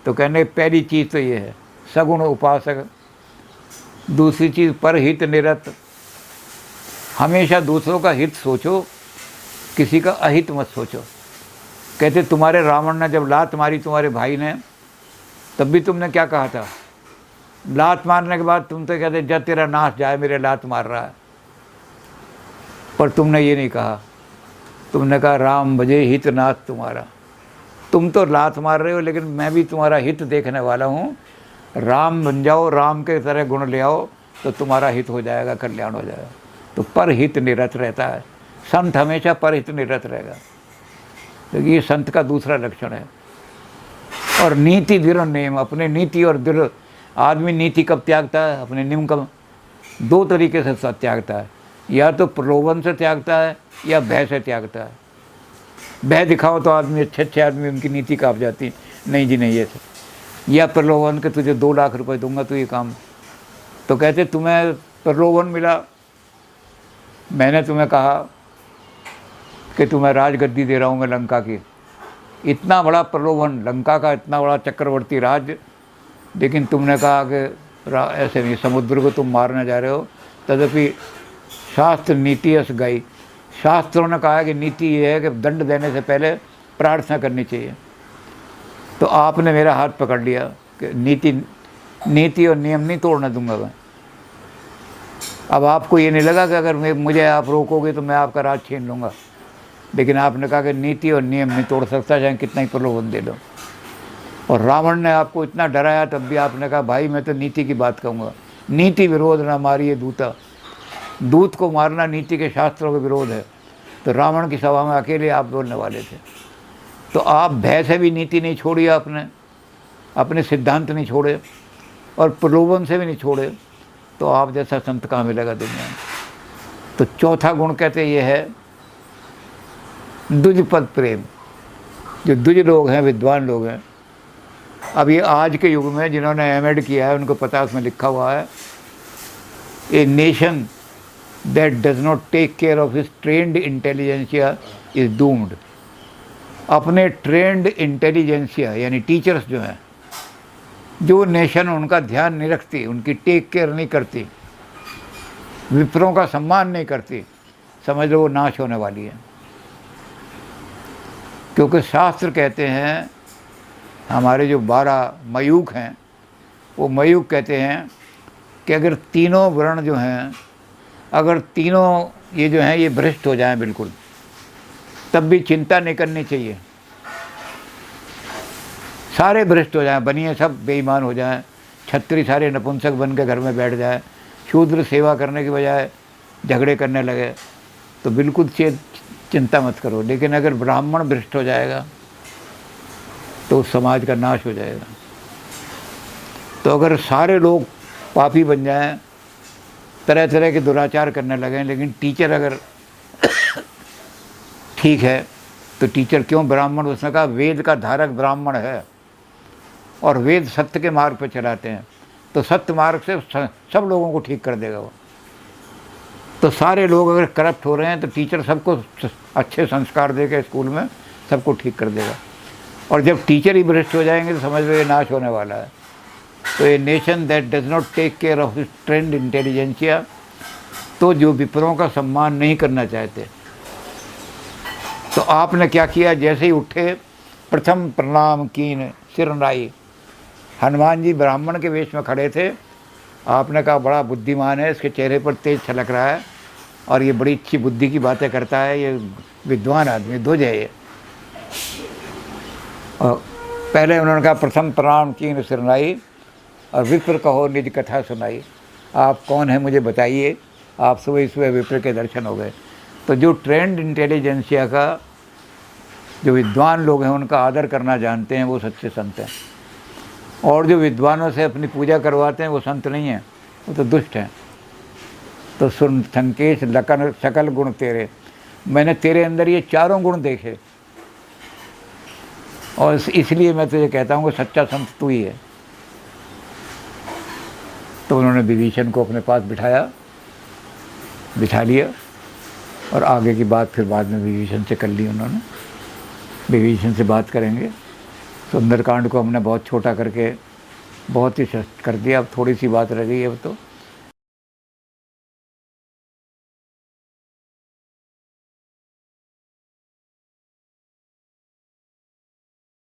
तो कहने पहली चीज़ तो ये है सगुण उपासक, दूसरी चीज़ परहित निरत, हमेशा दूसरों का हित सोचो, किसी का अहित मत सोचो। कहते तुम्हारे रावण ने जब लात मारी तुम्हारे भाई ने, तब भी तुमने क्या कहा था? लात मारने के बाद तुम तो कहते जब तेरा नाश जाए, मेरे लात मार रहा है। पर तुमने ये नहीं कहा, तुमने कहा राम भजे हित नाथ तुम्हारा। तुम तो लात मार रहे हो, लेकिन मैं भी तुम्हारा हित देखने वाला हूँ। राम बन जाओ, राम के तरह गुण ले आओ, तो तुम्हारा हित हो जाएगा, कल्याण हो जाएगा। तो परहित निरत रहता है संत, हमेशा परहित निरत रहेगा। तो ये संत का दूसरा लक्षण है। और नीति दृढ़ नियम, अपने नीति और दृढ़, आदमी नीति कब त्यागता है, अपने नियम कब? दो तरीके से त्यागता है, या तो प्रलोभन से त्यागता है या भय से त्यागता है। भय दिखाओ तो आदमी, अच्छे आदमी उनकी नीति काँप जाती, नहीं जी नहीं ये सब। या प्रलोभन के तुझे 2 लाख रुपए दूंगा तो ये काम। तो कहते तुम्हें प्रलोभन मिला, मैंने तुम्हें कहा कि तुम्हें राजगद्दी दे रहा हूँ मैं लंका की। इतना बड़ा प्रलोभन, लंका का इतना बड़ा चक्रवर्ती राज्य, लेकिन तुमने कहा कि ऐसे नहीं, समुद्र को तुम मारने जा रहे हो। तदपि शास्त्र नीति अस गई, शास्त्रों ने कहा कि नीति ये है कि दंड देने से पहले प्रार्थना करनी चाहिए। तो आपने मेरा हाथ पकड़ लिया कि नीति और नियम नहीं तोड़ने दूंगा मैं। अब आपको ये नहीं लगा कि अगर मुझे आप रोकोगे तो मैं आपका राज छीन लूँगा, लेकिन आपने कहा कि नीति और नियम नहीं तोड़ सकता, चाहे कितना ही प्रलोभन दे दो। और रावण ने आपको इतना डराया, तब भी आपने कहा भाई मैं तो नीति की बात कहूँगा। नीति विरोध ना मारिए दूता, दूत को मारना नीति के शास्त्रों के विरोध है। तो रावण की सभा में अकेले आप बोलने वाले थे। तो आप भय से भी नीति नहीं छोड़ी आपने, अपने सिद्धांत नहीं छोड़े, और प्रलोभन से भी नहीं छोड़े। तो आप जैसा संत कहाँ मिलेगा दुनिया में। तो चौथा गुण कहते ये है द्विज पद प्रेम। जो द्विज लोग हैं, विद्वान लोग हैं, अब ये आज के युग में जिन्होंने एमएड किया है उनको पता है, उसमें लिखा हुआ है a nation that does not take care of his trained intelligentsia is doomed. अपने ट्रेंड इंटेलिजेंसिया यानी टीचर्स जो हैं, जो नेशन उनका ध्यान नहीं रखती, उनकी टेक केयर नहीं करती, विप्रों का सम्मान नहीं करती, समझ लो वो नाश होने वाली है। क्योंकि शास्त्र कहते हैं, हमारे जो 12 मयूख हैं, वो मयूख कहते हैं कि अगर तीनों वर्ण जो हैं, अगर तीनों ये जो हैं ये भ्रष्ट हो जाएं बिल्कुल, तब भी चिंता नहीं करनी चाहिए। सारे भ्रष्ट हो जाएं, बनिए सब बेईमान हो जाएं, छत्री सारे नपुंसक बन के घर में बैठ जाए, शूद्र सेवा करने की बजाय झगड़े करने लगे, तो बिल्कुल चिंता मत करो। लेकिन अगर ब्राह्मण भ्रष्ट हो जाएगा तो समाज का नाश हो जाएगा। तो अगर सारे लोग पापी बन जाएं, तरह तरह के दुराचार करने लगें, लेकिन टीचर अगर ठीक है, तो टीचर क्यों ब्राह्मण? उसने कहा वेद का धारक ब्राह्मण है, और वेद सत्य के मार्ग पर चलाते हैं, तो सत्य मार्ग से सब लोगों को ठीक कर देगा वो। तो सारे लोग अगर करप्ट हो रहे हैं, तो टीचर सबको अच्छे संस्कार देकर स्कूल में सबको ठीक कर देगा। और जब टीचर ही भ्रष्ट हो जाएंगे तो समझ लो ये नाश होने वाला है। तो ये nation that does not take care of his trained intelligentsia, तो जो विप्रों का सम्मान नहीं करना चाहते। तो आपने क्या किया? जैसे ही उठे, प्रथम प्रणाम कीन सिर नाई। हनुमान जी ब्राह्मण के वेश में खड़े थे, आपने कहा बड़ा बुद्धिमान है, इसके चेहरे पर तेज छलक रहा है और ये बड़ी अच्छी बुद्धि की बातें करता है, ये विद्वान आदमी, ध्वज है ये। और पहले उन्होंने कहा प्रथम प्रणाम कीन सिर नाई, और विप्र कहो निज कथा सुनाई। आप कौन हैं मुझे बताइए। आप सुबह सुबह विप्र के दर्शन हो गए। तो जो ट्रेंड इंटेलिजेंसिया का जो विद्वान लोग हैं, उनका आदर करना जानते हैं, वो सच्चे संत हैं। और जो विद्वानों से अपनी पूजा करवाते हैं, वो संत नहीं हैं, वो तो दुष्ट हैं। तो सुन संकेश लकन सकल गुण तेरे, मैंने तेरे अंदर ये चारों गुण देखे, और इसलिए मैं तुझे कहता हूँ कि सच्चा संत तू ही है। तो उन्होंने विभीषण को अपने पास बिठा लिया, और आगे की बात फिर बाद में विभीषण से कर ली उन्होंने। विभीषण से बात करेंगे। सुंदरकांड को हमने बहुत छोटा करके बहुत ही सस्त कर दिया। अब थोड़ी सी बात रह गई अब तो।